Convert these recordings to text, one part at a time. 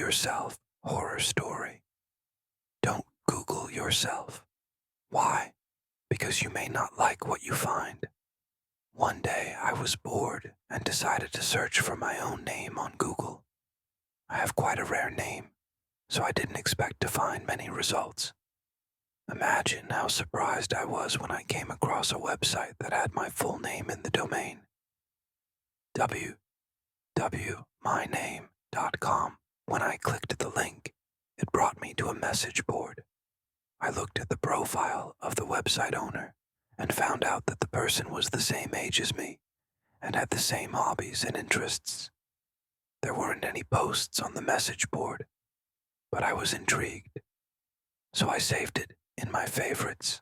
yourself horror story. Don't Google yourself. Why? Because you may not like what you find. One day I was bored and decided to search for my own name on Google. I have quite a rare name, so I didn't expect to find many results. Imagine how surprised I was when I came across a website that had my full name in the domain. www.myname.com. When I clicked the link, it brought me to a message board. I looked at the profile of the website owner and found out that the person was the same age as me and had the same hobbies and interests. There weren't any posts on the message board, but I was intrigued, so I saved it in my favorites.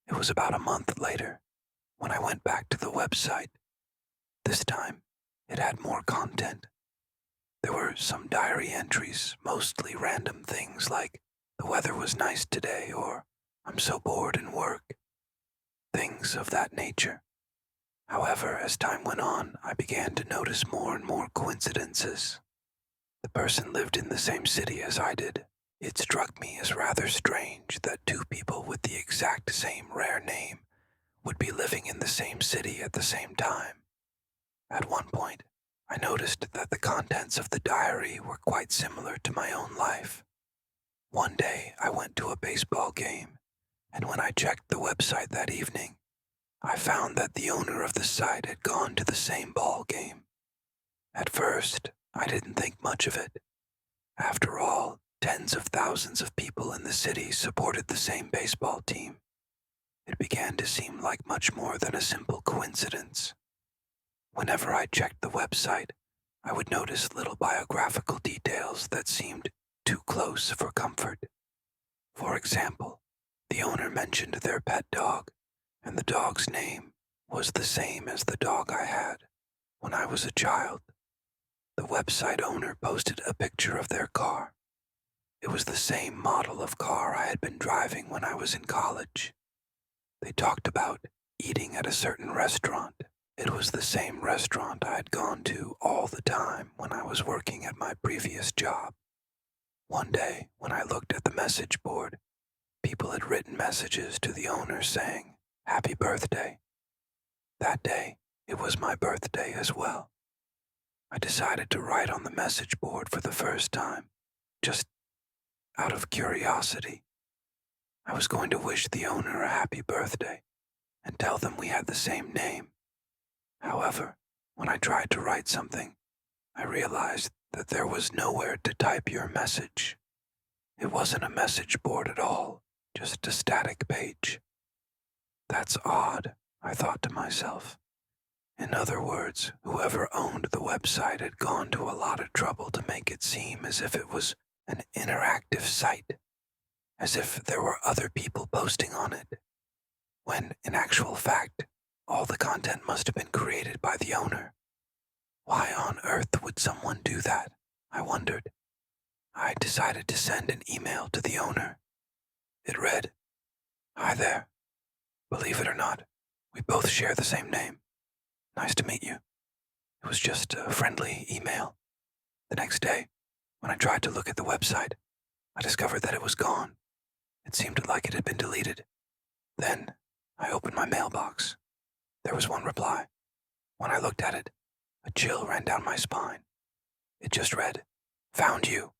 It was about a month later when I went back to the website. This time, it had more content. There were some diary entries, mostly random things like, "The weather was nice today," or "I'm so bored in work." Things of that nature. However, as time went on, I began to notice more and more coincidences. The person lived in the same city as I did. It struck me as rather strange that two people with the exact same rare name would be living in the same city at the same time. At one point, I noticed that the contents of the diary were quite similar to my own life. One day, I went to a baseball game, and when I checked the website that evening, I found that the owner of the site had gone to the same ball game. At first, I didn't think much of it. After all, tens of thousands of people in the city supported the same baseball team. It began to seem like much more than a simple coincidence. Whenever I checked the website, I would notice little biographical details that seemed too close for comfort. For example, the owner mentioned their pet dog, and the dog's name was the same as the dog I had when I was a child. The website owner posted a picture of their car. It was the same model of car I had been driving when I was in college. They talked about eating at a certain restaurant. It was the same restaurant I had gone to all the time when I was working at my previous job. One day, when I looked at the message board, people had written messages to the owner saying, "Happy birthday." That day, it was my birthday as well. I decided to write on the message board for the first time, just out of curiosity. I was going to wish the owner a happy birthday and tell them we had the same name. However, when I tried to write something, I realized that there was nowhere to type your message. It wasn't a message board at all, just a static page. That's odd, I thought to myself. In other words, whoever owned the website had gone to a lot of trouble to make it seem as if it was an interactive site, as if there were other people posting on it, when in actual fact, all the content must have been created by the owner. Why on earth would someone do that? I wondered. I decided to send an email to the owner. It read, "Hi there. Believe it or not, we both share the same name. Nice to meet you." It was just a friendly email. The next day, when I tried to look at the website, I discovered that it was gone. It seemed like it had been deleted. Then, I opened my mailbox. There was one reply. When I looked at it, a chill ran down my spine. It just read, "Found you.